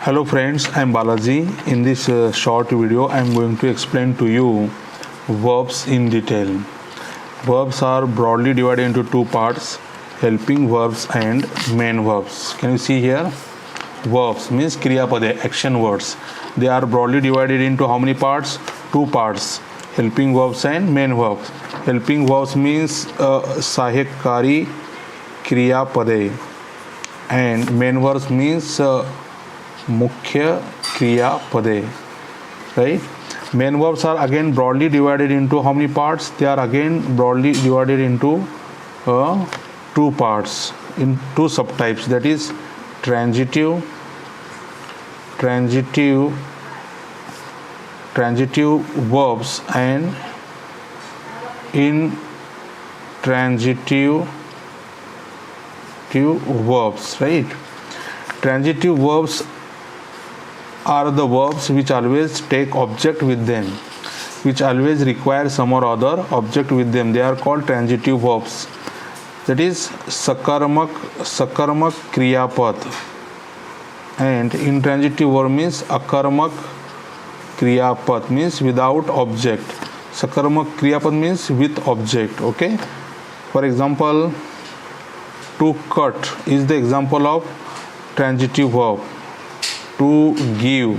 Hello friends, I am Balaji. In this short video, I am going to explain to you verbs in detail. Verbs are broadly divided into two parts, helping verbs and main verbs. Can you see here? Verbs means kriya pade, action words. They are broadly divided into how many parts? Two parts, helping verbs and main verbs. Helping verbs means sahayakkari kriya pade, and main verbs means mukhya kriya pade, right? Main verbs are again broadly divided into how many parts? They are again broadly divided into two parts, in two subtypes, that is transitive verbs and intransitive verbs, right? Transitive verbs are the verbs which always take object with them, which always require some or other object with them. They are called transitive verbs. That is sakarmak kriyapad, and intransitive verb means akarmak kriyapad, means without object. Sakarmak kriyapad means with object. Okay, for example, to cut is the example of transitive verb. To give,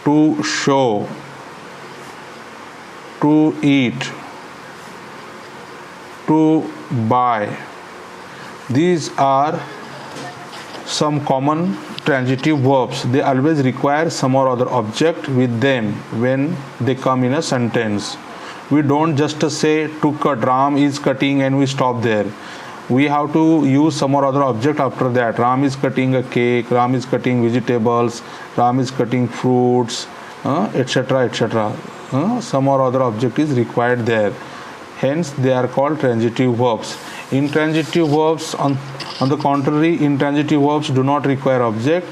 to show, to eat, to buy. These are some common transitive verbs. They always require some or other object with them when they come in a sentence. We don't just say to cut, Ram is cutting, and we stop there. We have to use some or other object after that. Ram is cutting a cake, Ram is cutting vegetables, Ram is cutting fruits, etc. Some or other object is required there. Hence, they are called transitive verbs. Intransitive verbs, on the contrary, intransitive verbs do not require object.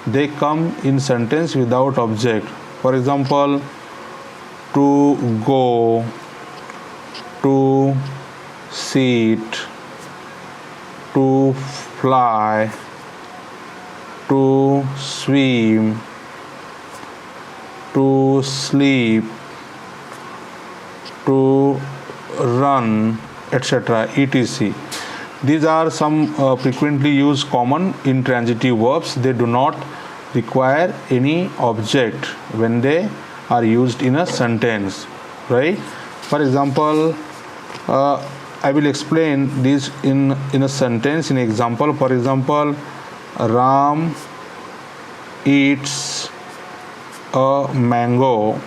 They come in sentence without object. For example, to go, to sit, to fly, to swim, to sleep, to run, etc. etc. These are some frequently used common intransitive verbs. They do not require any object when they are used in a sentence, right? For example, I will explain this in a sentence, in example. For example, Ram eats a mango.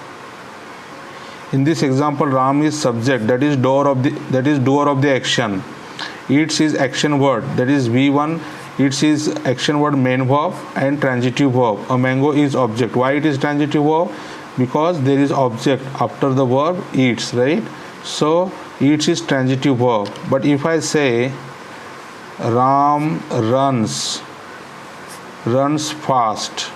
In this example, Ram is subject, that is doer of the action. Eats is action word, that is V1. Eats is action word, main verb and transitive verb. A mango is object. Why it is transitive verb? Because there is object after the verb eats, right? So eats is transitive verb. But if I say Ram runs fast,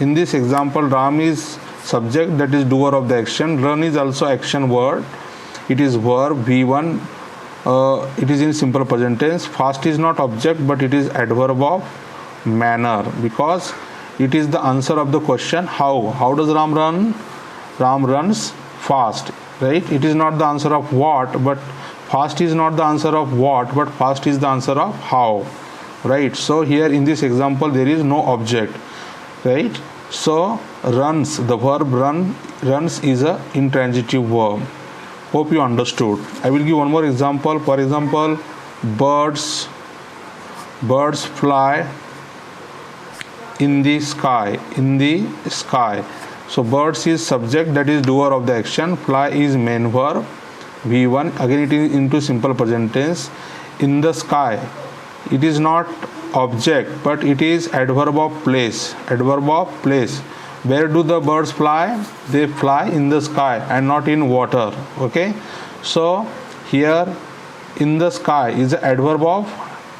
in this example, Ram is subject, that is doer of the action. Run is also action word. It is verb V1. It is in simple present tense. Fast is not object, but it is adverb of manner, because it is the answer of the question how. How does Ram run? Ram runs fast, right? It is not the answer of what, but fast is not the answer of what, but fast is the answer of how, right? So here in this example there is no object, right? So runs, the verb runs is a intransitive verb. Hope you understood. I will give one more example. For example, birds fly in the sky. So birds is subject, that is doer of the action. Fly is main verb V1. Again it is into simple present tense. In the sky, it is not object, but it is adverb of place. Where do the birds fly? They fly in the sky and not in water. Okay, so here in the sky is the adverb of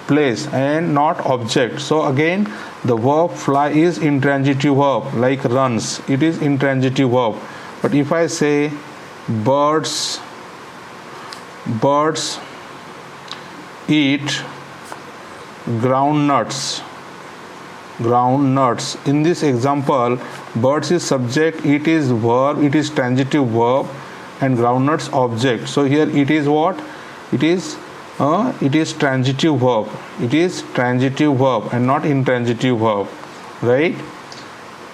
place and not object. So again the verb fly is intransitive verb, like runs, it is intransitive verb. But if I say birds eat groundnuts, ground nuts. In this example, birds is subject, it is verb, it is transitive verb, and groundnuts object. So here it is what? It is transitive verb. It is transitive verb and not intransitive verb, right?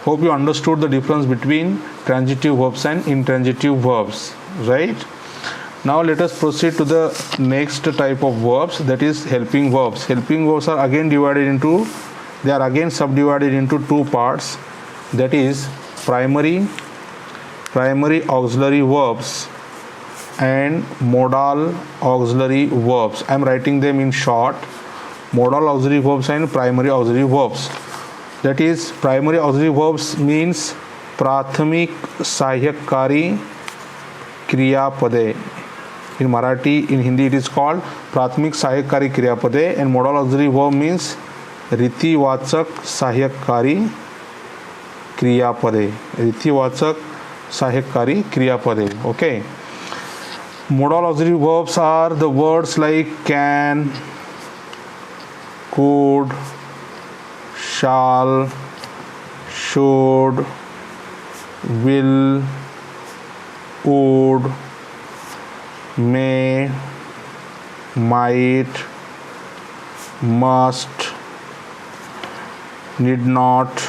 Hope you understood the difference between transitive verbs and intransitive verbs, right? Now let us proceed to the next type of verbs, that is helping verbs. Helping verbs are again subdivided into two parts, that is primary auxiliary verbs and modal auxiliary verbs. I am writing them in short: modal auxiliary verbs and primary auxiliary verbs. That is, primary auxiliary verbs means प्राथमिक सहायककारी क्रियापदे. In Marathi, in Hindi it is called प्राथमिक सहायककारी क्रियापदे, and modal auxiliary verb means रीतिवाचक सहायककारी क्रियापदे. रीतिवाचक सहायककारी क्रियापदे. Okay. Modal auxiliary verbs are the words like can, could, shall, should, will, would, may, might, must, need not,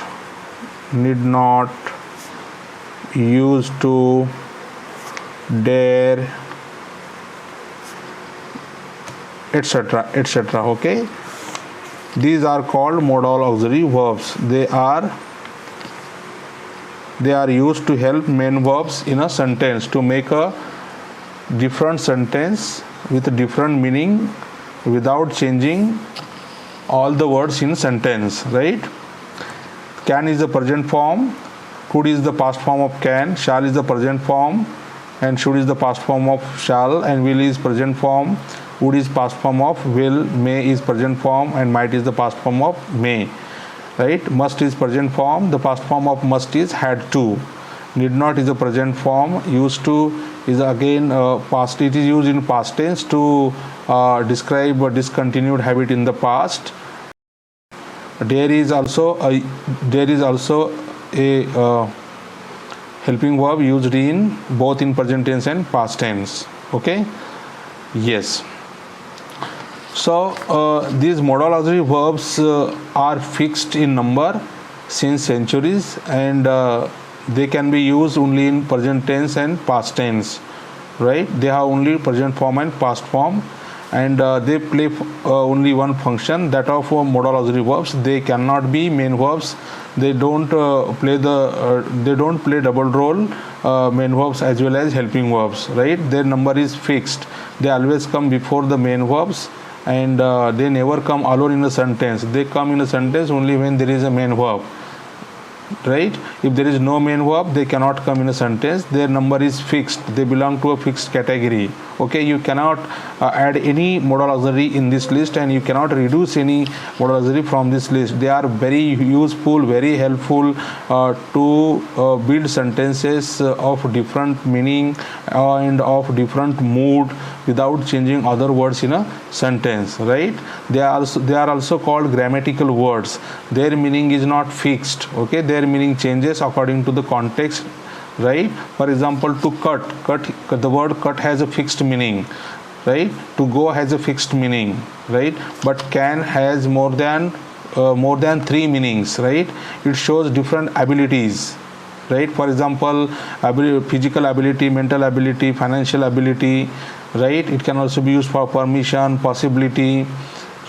used to, dare, etc. Okay, these are called modal auxiliary verbs. They are used to help main verbs in a sentence, to make a different sentence with a different meaning without changing all the words in sentence, right? Can is the present form, could is the past form of can, shall is the present form, and should is the past form of shall, and will is present form, would is past form of will, may is present form, and might is the past form of may, right? Must is present form, the past form of must is had to. Need not is the present form, used to is again past, it is used in past tense to describe a discontinued habit in the past. There is also a helping verb used in both in present tense and past tense. Okay, yes. So these modal auxiliary verbs are fixed in number since centuries, and they can be used only in present tense and past tense, right? They have only present form and past form, and they play only one function, that of modal auxiliary verbs. They cannot be main verbs. They don't play double role, main verbs as well as helping verbs, right? Their number is fixed. They always come before the main verbs, and they never come alone in a sentence. They come in a sentence only when there is a main verb, right? If there is no main verb, they cannot come in a sentence. Their number is fixed. They belong to a fixed category. Okay, you cannot add any modal auxiliary in this list, and you cannot reduce any modal auxiliary from this list. They are very useful, very helpful to build sentences of different meaning and of different mood without changing other words in a sentence, right? They are also called grammatical words. Their meaning is not fixed. Okay, their meaning changes according to the context, right? For example, to cut, the word cut has a fixed meaning, right? To go has a fixed meaning, right? But can has more than three meanings, right? It shows different abilities, right? For example, physical ability, mental ability, financial ability, right? It can also be used for permission, possibility,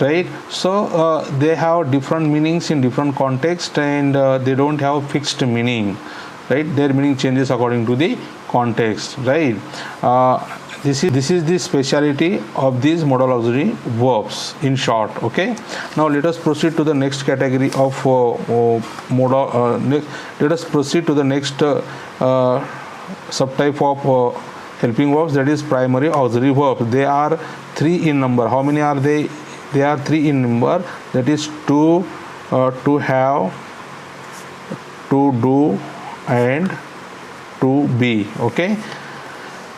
right? So they have different meanings in different contexts, and they don't have fixed meaning, right? Their meaning changes according to the context, right? This is the speciality of these modal auxiliary verbs in short. Okay, now let us proceed to the next category of modal. Let us proceed to the next subtype of helping verbs, that is primary auxiliary verbs. They are three in number. How many are they? They are three in number. That is to have, to do, and to be. Okay,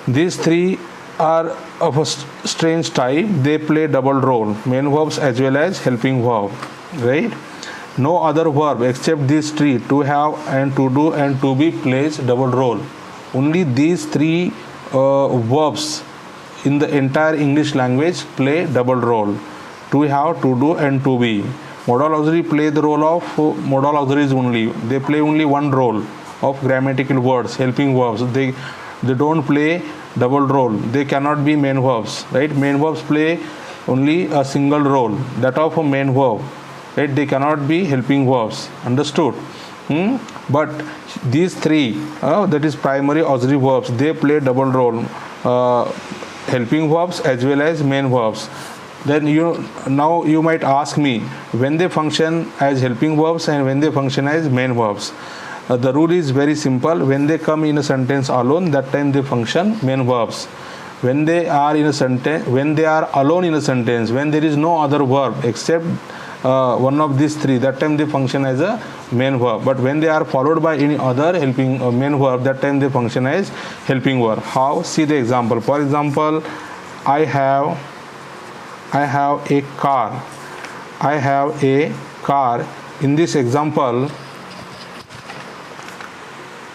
these three are of a strange type. They play double role, main verbs as well as helping verb, right? no other verb except these three, to have and to do and to be, plays double role. Only these three verbs in the entire English language play double role: to have, to do and to be. Modal auxiliary play the role of modal auxiliaries only. They play only one role of grammatical words, helping verbs. They don't play double role. They cannot be main verbs, right? Main verbs play only a single role, that of a main verb, right? They cannot be helping verbs. Understood? But these three, that is primary auxiliary verbs, they play double role, helping verbs as well as main verbs. Then now you might ask me, when they function as helping verbs and when they function as main verbs. The rule is very simple. When they come in a sentence alone, that time they function main verbs. When they are in a sentence, when they are alone in a sentence, when there is no other verb except one of these three, that time they function as a main verb. But when they are followed by any other helping main verb, that time they function as helping verb. How? See the example. For example, I have a car. I have a car. In this example,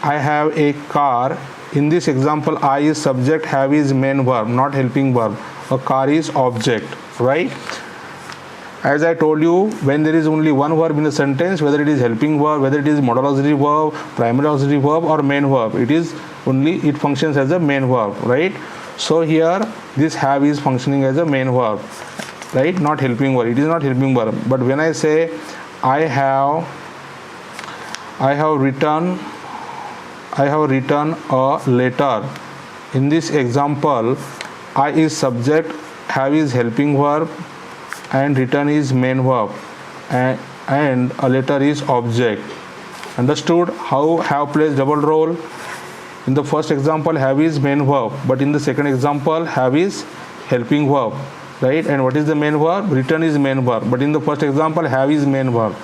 I have a car. In this example, I is subject, have is main verb, not helping verb. A car is object, right? As I told you, when there is only one verb in a sentence, whether it is helping verb, whether it is modal auxiliary verb, primary auxiliary verb or main verb, it functions as a main verb, right? So here this have is functioning as a main verb, right? Not helping verb. It is not helping verb. But when I say I have written a letter. In this example, I is subject, have is helping verb and written is main verb, and a letter is object. Understood how have plays double role? In the first example, have is main verb, but in the second example, have is helping verb, right? And what is the main verb? Written is main verb, but in the first example, have is main verb,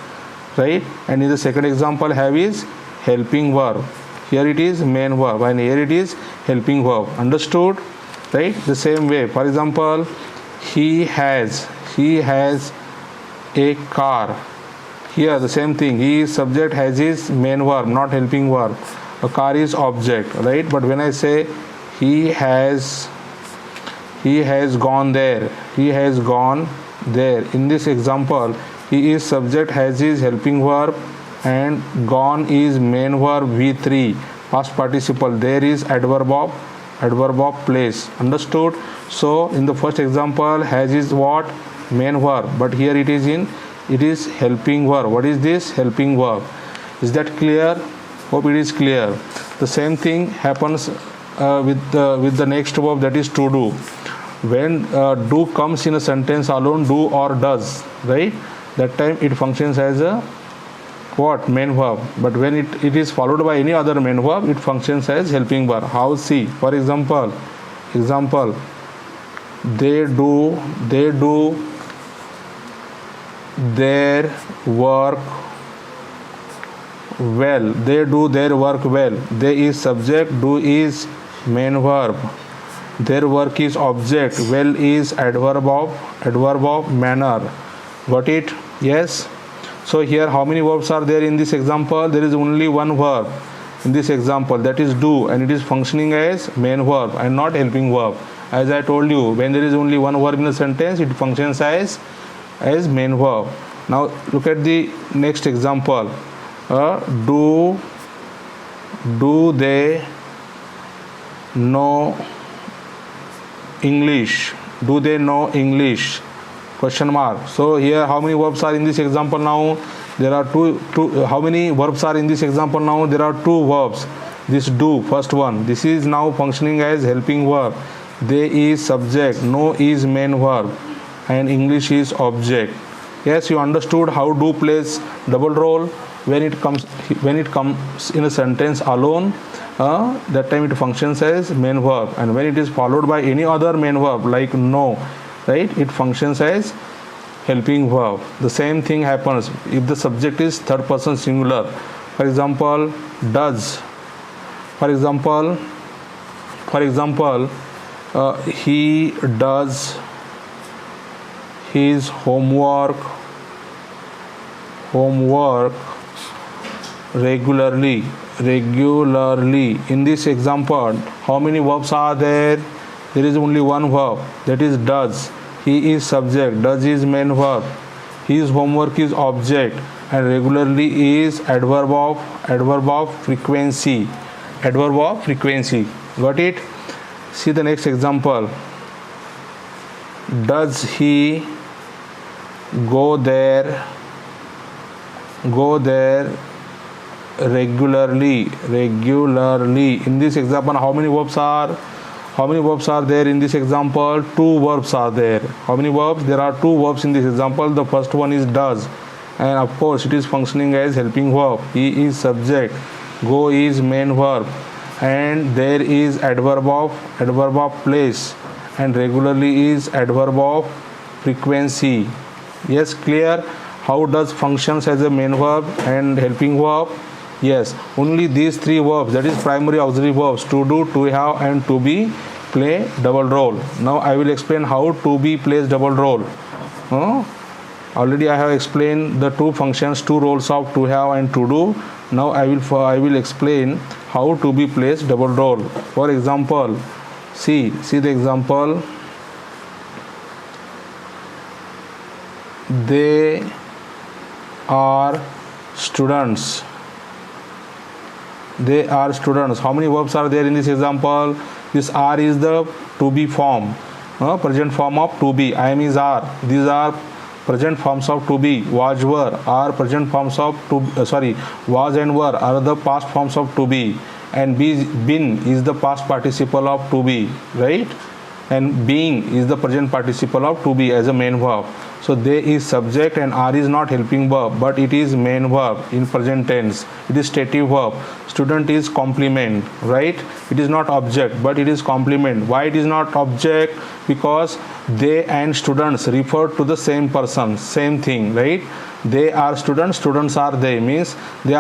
right? And in the second example, have is helping verb. Here it is main verb and here it is helping verb. Understood? Right? The same way. For example, he has a car. Here the same thing. He is subject, has is main verb, not helping verb. A car is object, right? But when I say he has gone there. He has gone there. In this example, he is subject, has is helping verb, and gone is main verb V3, past participle. There is adverb of place. Understood? So in the first example, has is what? Main verb, but here it is helping verb. What is this? Helping verb. Is that clear? Hope it is clear. The same thing happens with the next verb, that is to do. When do comes in a sentence alone, do or does, right? That time it functions as a what? Main verb. But when it is followed by any other main verb, it functions as helping verb. How? See, for example, they do their work well. They do their work well. They is subject, do is main verb. Their work is object, well is adverb of manner. Got it? Yes. So here how many verbs are there in this example? There is only one verb in this example, that is do, and it is functioning as main verb and not helping verb. As I told you, when there is only one verb in a sentence, it functions as main verb. Now look at the next example. Do they know English? Do they know English? Question mark. So here how many verbs are in this example now? There are two. How many verbs are in this example now? There are two verbs. This do, first one, this is now functioning as helping verb. They is subject, know is main verb, and English is object. Yes, you understood how do plays double role. When it comes in a sentence alone, that time it functions as main verb, and when it is followed by any other main verb like know, right, it functions as helping verb. The same thing happens if the subject is third person singular. For example, does. For example, he does his homework homework regularly. In this example, how many verbs are there? There is only one verb, that is does. He is subject, does is main verb, his homework is object, and regularly is adverb of frequency. Got it? See the next example. Does he go there regularly? In this example, how many verbs are there in this example? Two verbs are there. How many verbs? There are two verbs in this example. The first one is does, and of course it is functioning as helping verb. He is subject, go is main verb, and there is adverb of place, and regularly is adverb of frequency. Yes, clear? How does functions as a main verb and helping verb? Yes, only these three verbs, that is primary auxiliary verbs, to do, to have, and to be, play double role. Now I will explain how to be plays double role. Already I have explained the two functions, two roles of to have and to do. Now I will explain how to be plays double role. For example, see the example. They are students. How many verbs are there in this example? This are is the to be form, present form of to be. I am is are. These are present forms of to be. Was, were are present forms of to was and were are the past forms of to be, and been is the past participle of to be, right? And being is the present participle of to be as a main verb. So they is subject and are is not helping verb, but it is main verb in present tense. It is stative verb. Student is complement, right? It is not object, but it is complement. Why it is not object? Because they and students refer to the same person, same thing, right? They are students, students are they, means they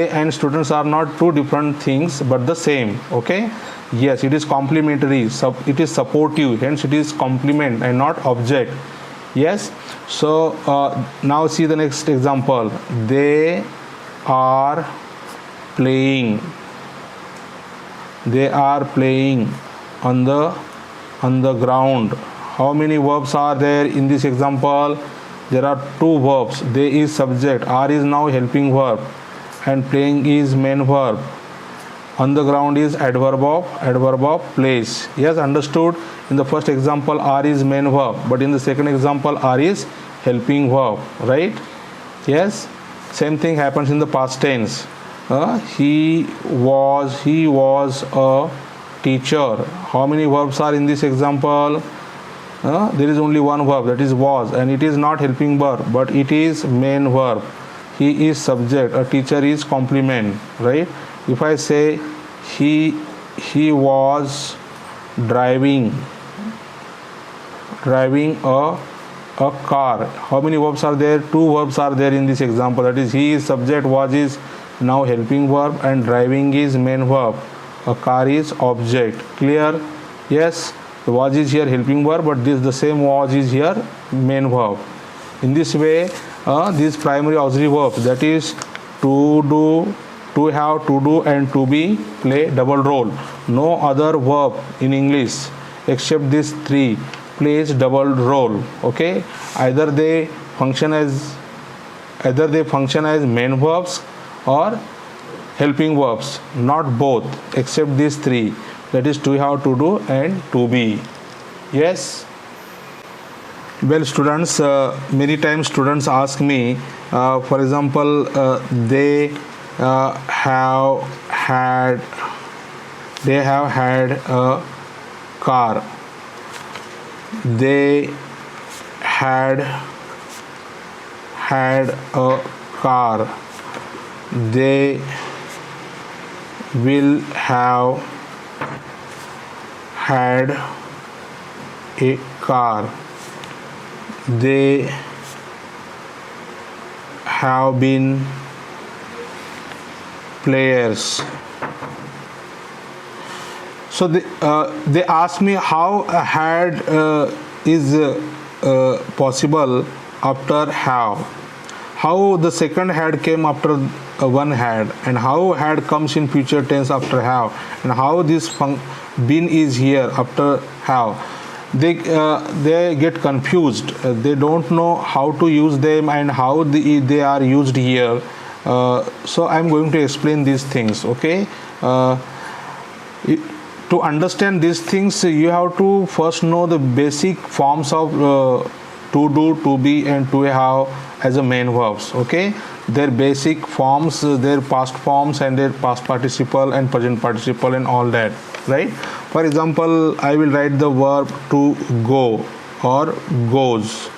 and students are not two different things but the same. Okay, yes, it is complementary, it is supportive, hence it is complement and not object. Yes. So now see the next example. They are playing on the ground. How many verbs are there in this example? There are two verbs. They is subject, are is now helping verb, and playing is main verb. On the ground is adverb of place. Yes, understood? In the first example, are is main verb, but in the second example, are is helping verb, right? Yes. Same thing happens in the past tense. He was a teacher. How many verbs are in this example? There is only one verb, that is was, and it is not helping verb, but it is main verb. He is subject, a teacher is complement, right? If I say he was driving a car. How many verbs are there? Two verbs are there in this example, that is he is subject, was is now helping verb, and driving is main verb, a car is object. Clear? Yes, the was is here helping verb, but the same was is here main verb. In this way, these primary auxiliary verbs, that is to do, to have, to do, and to be, play double role. No other verb in English except these three plays double role. Okay, either they function as main verbs or helping verbs, not both, except these three, that is to have, to do, and to be. Yes. Well, students, many times students ask me, for example, they have had a car. They had a car. They will have had a car. They have been players. So they ask me how had is possible after have. how the second had came after one had, and how had comes in future tense after have, and how this been is here after have. They get confused. They don't know how to use them and how they are used here. So I'm going to explain these things. Okay. To understand these things, you have to first know the basic forms of to do, to be, and to have as a main verbs. Okay, their basic forms, their past forms, and their past participle and present participle, and all that. Right? For example, I will write the verb to go or goes.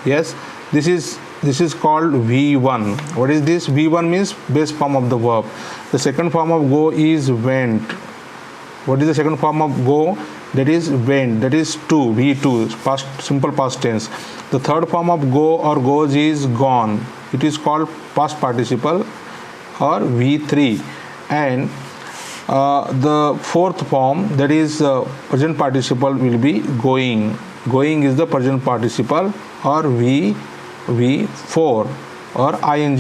Yes, this is called V1. What is this? V1 means base form of the verb. The second form of go is went. What is the second form of go? That is went. That is to, V2, past, simple past tense. The third form of go or goes is gone. It is called past participle or V3. And the fourth form, that is present participle, will be going. Going is the present participle or V4 or ing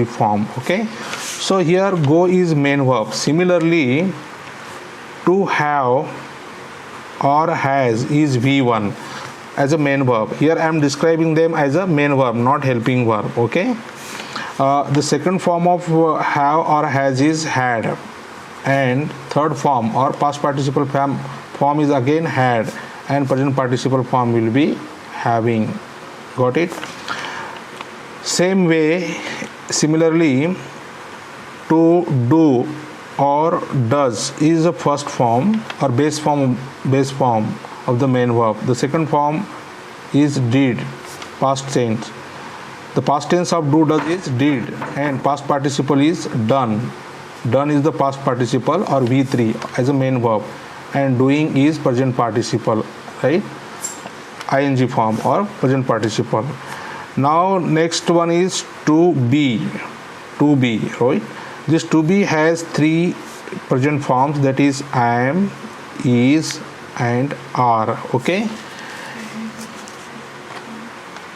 form. Okay, so here go is main verb. Similarly, to have or has is V1 as a main verb. Here I am describing them as a main verb, not helping verb. Okay, the second form of have or has is had, and third form or past participle form is again had, and present participle form will be having. Got it? Same way, similarly, to do or does is the first form or base form of the main verb. The second form is did, past tense. The past tense of do does is did, and past participle is done. Done is the past participle or V3 as a main verb, and doing is present participle, right? ing form or present participle. Now next one is to be. To be, right? This to be has three present forms, that is am, is, and are. Okay,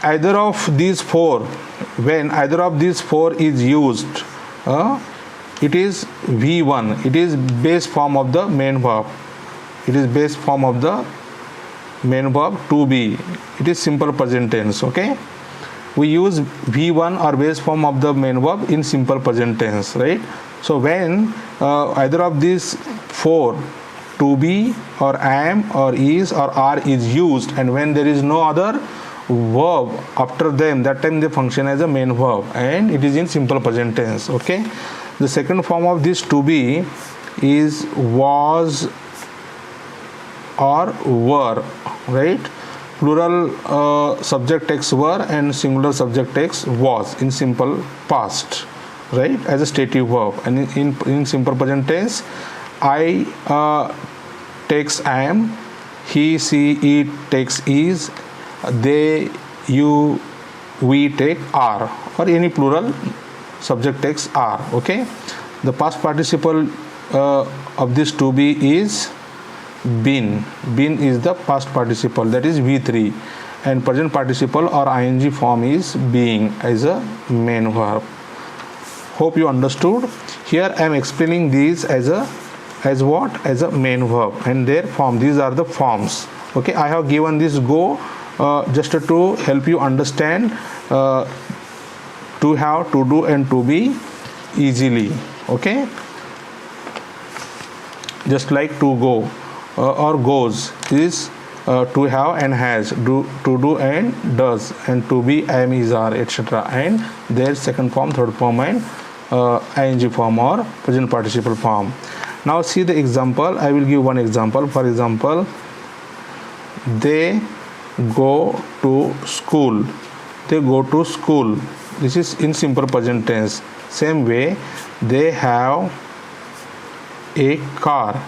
either of these four, when either of these four is used, it is V1. It is base form of the main verb. It is base form of the main verb to be. It is simple present tense. Okay, we use V1 or base form of the main verb in simple present tense, right? So when either of these four, to be or am or is or are, is used, and when there is no other verb after them, that time they function as a main verb, and it is in simple present tense. Okay, the second form of this to be is was or were, right? Plural subject text were and singular subject text was in simple past, right, as a stative verb. And in simple present tense, I takes am, he, she, it takes is, they, you, we take are, or any plural subject text are. Okay, the past participle of this to be is been. Been is the past participle, that is V3, and present participle or ing form is being as a main verb. Hope you understood. Here I am explaining these as what? As a main verb and their form. These are the forms. Okay, I have given this go just to help you understand to have, to do, and to be easily. Okay, just like to go or goes is to have and has, to do and does, and to be, am, is, are, etc. and their second form, third form, and ing form or present participle form. Now see the example. I will give one example. For example, they go to school. They go to school. This is in simple present tense. Same way, they have a car.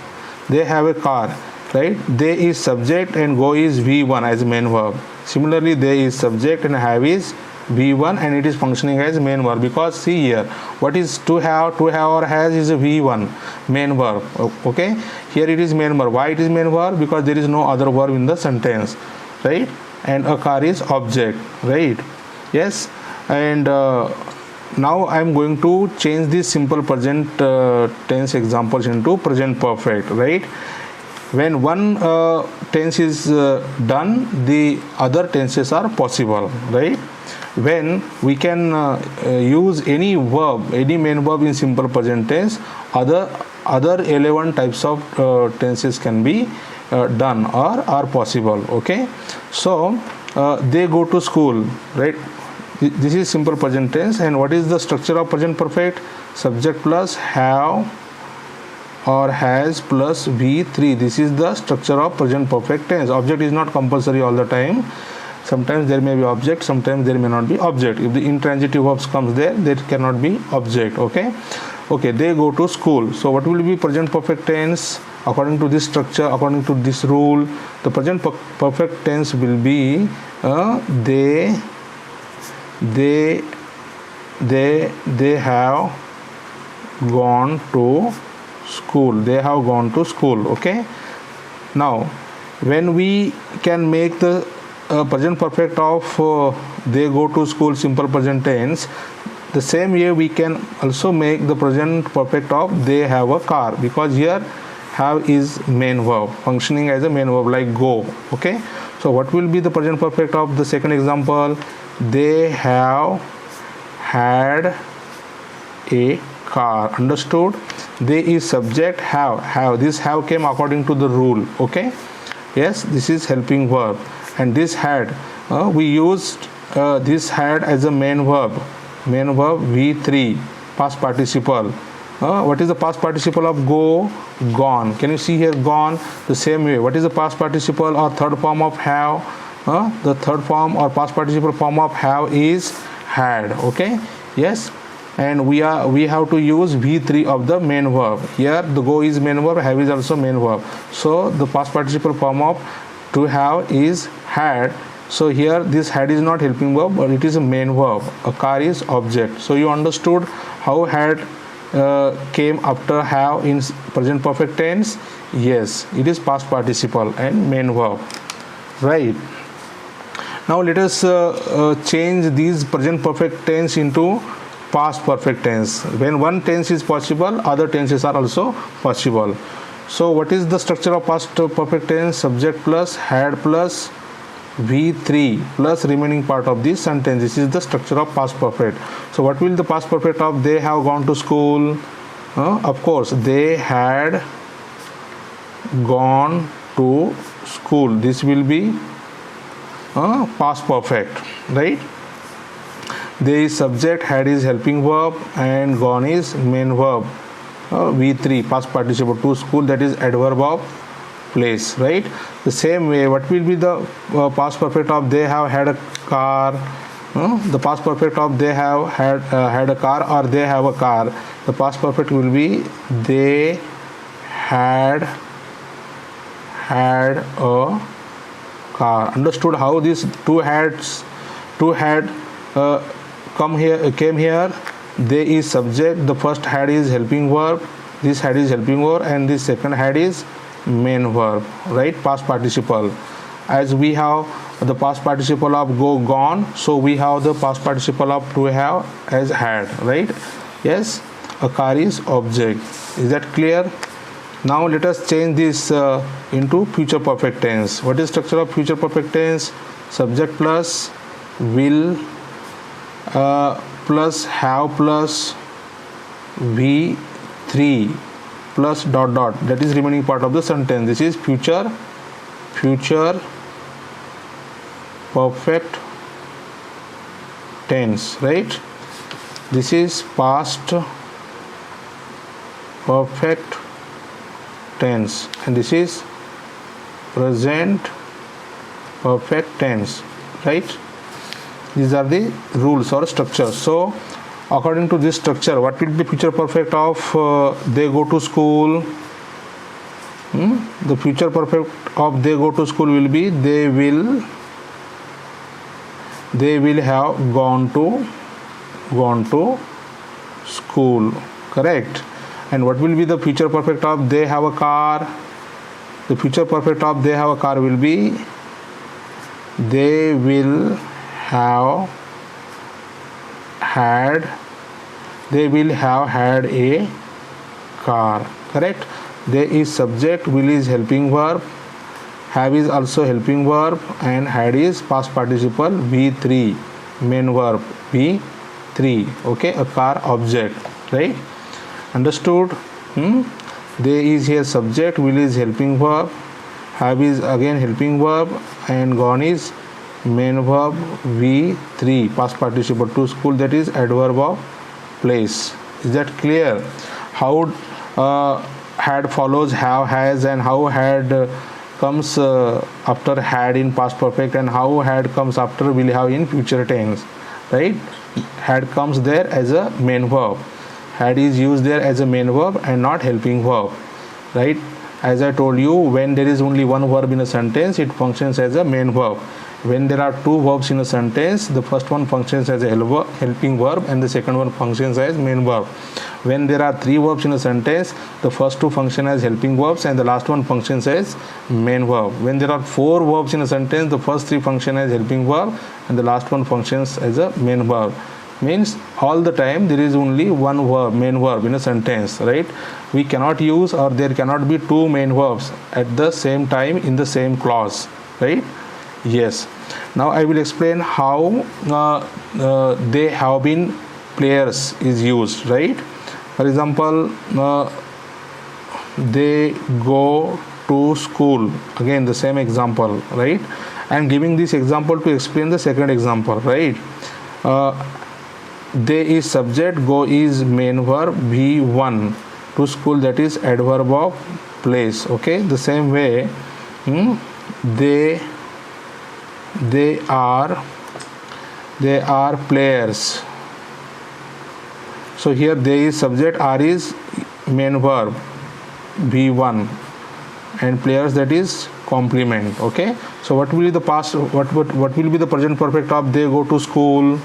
They have a car, right? They is subject and go is V1 as main verb. Similarly, they is subject and have is V1, and it is functioning as main verb, because see here, what is to have or has is a V1 main verb. Okay, here it is main verb. Why it is main verb? Because there is no other verb in the sentence, right? And a car is object, right? Yes. And now I am going to change this simple present tense examples into present perfect, right? When one tense is done, the other tenses are possible, right? When we can use any verb, any main verb in simple present tense, other 11 types of tenses can be done or are possible. Okay, so they go to school, right? This is simple present tense. And what is the structure of present perfect? Subject plus have or has plus V3. This is the structure of present perfect tense. Object is not compulsory all the time. Sometimes there may be object, sometimes there may not be object. If the intransitive verbs comes there cannot be object. Okay, they go to school. So what will be present perfect tense? According to this structure, according to this rule, the present perfect tense will be they have gone to school. They have gone to school. Okay, now when we can make the present perfect of they go to school simple present tense, the same way we can also make the present perfect of they have a car, because here have is main verb, functioning as a main verb like go. Okay, so what will be the present perfect of the second example? They have had a car. Understood? They is subject, have. This have came according to the rule. Okay, yes, this is helping verb. And this had, we used this had as a main verb V3, past participle. What is the past participle of go? Gone. Can you see here gone? The same way, what is the past participle or third form of have? The third form or past participle form of have is had. Okay, yes, and we have to use V3 of the main verb. Here the go is main verb, have is also main verb, so the past participle form of to have is had. So here this had is not helping verb, but it is a main verb. A car is object. So you understood how had came after have in present perfect tense? Yes, it is past participle and main verb, right? Now let us change these present perfect tense into past perfect tense. When one tense is possible, other tenses are also possible. So what is the structure of past perfect tense? Subject plus had plus V3 plus remaining part of this sentence. This is the structure of past perfect. So what will the past perfect of they have gone to school? Of course, they had gone to school. This will be past perfect, right? They is subject, had is helping verb, and gone is main verb. V3 past participle to school, that is adverb of place, right? The same way, what will be the past perfect of they have had a car? The past perfect of they have had a car or they have a car. The past perfect will be they had a car. Understood how these two had came here? They is subject, the first had is helping verb, this had is helping verb, and this second had is main verb, right? Past participle. As we have the past participle of go, gone, so we have the past participle of to have as had, right? Yes, a car is object. Is that clear? Now let us change this into future perfect tense. What is structure of future perfect tense? Subject plus will plus have plus V3 plus dot dot, that is remaining part of the sentence. This is future perfect tense, right? This is past perfect tense, and this is present perfect tense, right? These are the rules or structures. So according to this structure, what will be future perfect of they go to school? The future perfect of they go to school will be they will have gone to school, correct? And what will be the future perfect of they have a car? The future perfect of they have a car will be they will have had, they will have had a car. Correct. They is subject, will is helping verb, have is also helping verb, and had is past participle V3, main verb V3. Okay, a car object, right? Understood? They is here subject, will is helping verb, have is again helping verb, and gone is main verb V3, past participle to school, that is adverb of place. Is that clear? How had follows have, has, and how had comes after had in past perfect, and how had comes after will have in future tense, right? Had comes there as a main verb, had is used there as a main verb and not helping verb, right? As I told you, when there is only one verb in a sentence, it functions as a main verb. When there are two verbs in a sentence, the first one functions as a helping verb and the second one functions as main verb. When there are three verbs in a sentence, the first two function as helping verbs and the last one functions as main verb. When there are four verbs in a sentence, the first three function as helping verb and the last one functions as a main verb. Means all the time there is only one verb, main verb in a sentence, right? We cannot use, or there cannot be two main verbs at the same time in the same clause, right? Yes. Now I will explain how they have been players is used, right? For example, they go to school. Again the same example, right? I am giving this example to explain the second example, right? They is subject, go is main verb V1, to school, that is adverb of place. Okay, the same way they are players. So here they is subject, are is main verb V1, and players, that is complement. Okay, so what will be the past, what will be the present perfect of they go to school?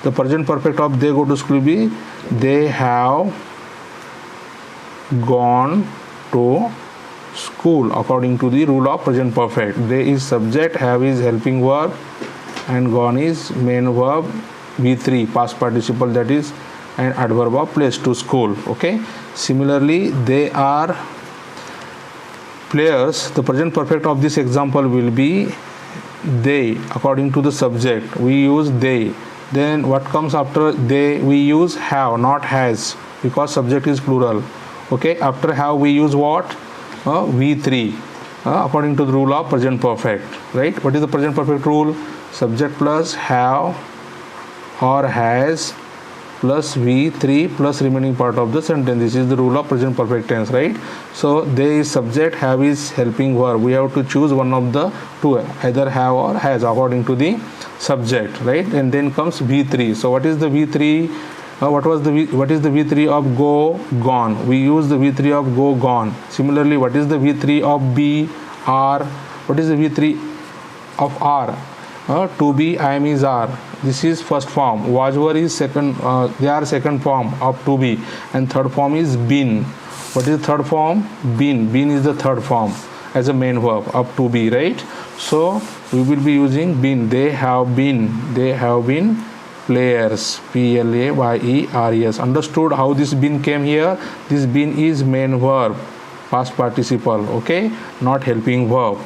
The present perfect of they go to school will be they have gone to school, according to the rule of present perfect. They is subject, have is helping verb, and gone is main verb V3, past participle, that is an adverb of place, to school. Okay, similarly they are players. The present perfect of this example will be they, according to the subject we use they. Then what comes after they, we use have, not has, because subject is plural. Okay, after have we use what? V3, according to the rule of present perfect, right? What is the present perfect rule? Subject plus have or has plus V3 plus remaining part of the sentence. This is the rule of present perfect tense, right? So they is subject, have is helping verb. We have to choose one of the two, either have or has, according to the subject, right? And then comes V3. So what is the V3? What is the V3 of go, gone? We use the V3 of go, gone. Similarly, what is the V3 of be, are? What is the V3 of are? To be, I am, is, are. This is first form. Was, were is second. They are second form of to be, and third form is been. What is the third form? Been. Been is the third form as a main verb of to be, right? So we will be using been. They have been. They have been players. Players. Understood how this been came here? This been is main verb, past participle. Okay, not helping verb,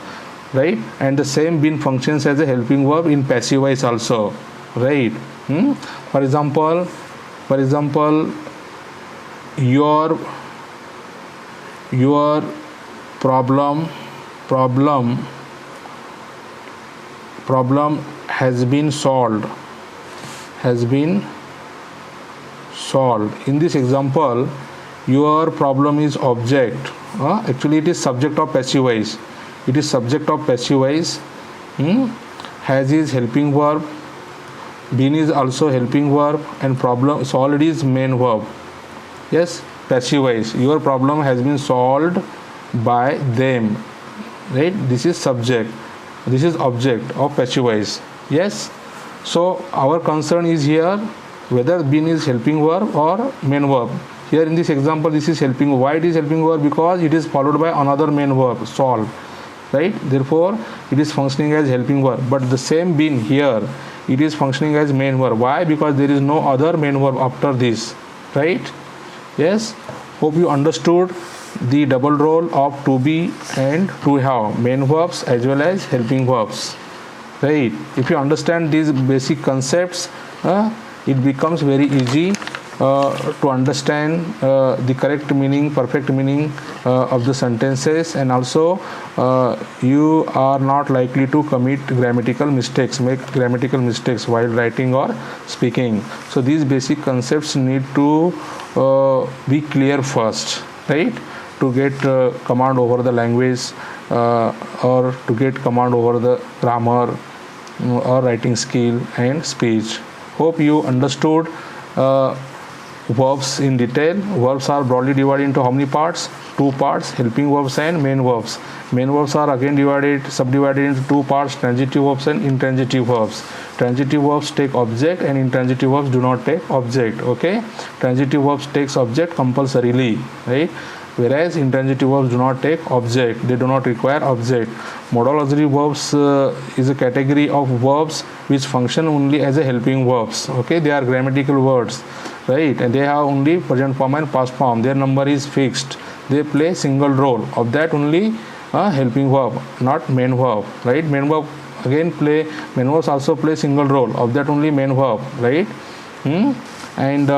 right? And the same been functions as a helping verb in passive voice also, right? For example, your problem has been solved. In this example, your problem is object. Actually it is subject of passive voice. It is subject of passive voice. Has is helping verb, been is also helping verb, and problem solved is main verb. Yes, passive voice. Your problem has been solved by them, right? This is subject, this is object of passive voice. Yes, so our concern is here whether been is helping verb or main verb. Here in this example, this is helping. Why it is helping verb? Because it is followed by another main verb, solve, right? Therefore it is functioning as helping verb. But the same been here, it is functioning as main verb. Why? Because there is no other main verb after this, right? Yes, hope you understood the double role of to be and to have, main verbs as well as helping verbs, right? If you understand these basic concepts, it becomes very easy to understand the correct meaning, perfect meaning of the sentences, and also you are not likely to commit grammatical mistakes, make grammatical mistakes while writing or speaking. So these basic concepts need to be clear first, right? To get command over the language or to get command over the grammar or writing skill and speech. Hope you understood verbs in detail. Verbs are broadly divided into how many parts? Two parts, helping verbs and main verbs. Main verbs are again subdivided into two parts, transitive verbs and intransitive verbs. Transitive verbs take object and intransitive verbs do not take object. Okay, transitive verbs takes object compulsorily, right? Whereas intransitive verbs do not take object, they do not require object. Modal auxiliary verbs is a category of verbs which function only as a helping verbs. Okay, they are grammatical words, right? And they have only present form and past form. Their number is fixed. They play single role. Of that only helping verb, not main verb, right? Main verb again main verbs also play single role. Of that only main verb, right? And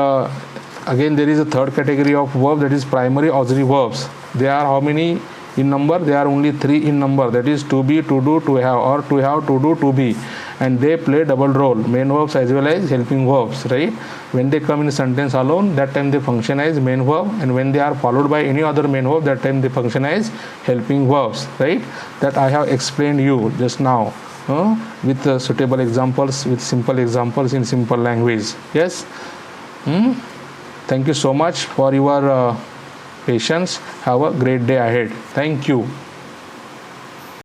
again there is a third category of verb, that is primary auxiliary verbs. They are how many in number? They are only 3 in number, that is to be, to do, to have, or to have, to do, to be, and they play double role, main verbs as well as helping verbs, right? When they come in a sentence alone, that time they function as main verb, and when they are followed by any other main verb, that time they function as helping verbs, right? That I have explained you just now with suitable examples, with simple examples in simple language. Yes. Thank you so much for your patience. Have a great day ahead. Thank you.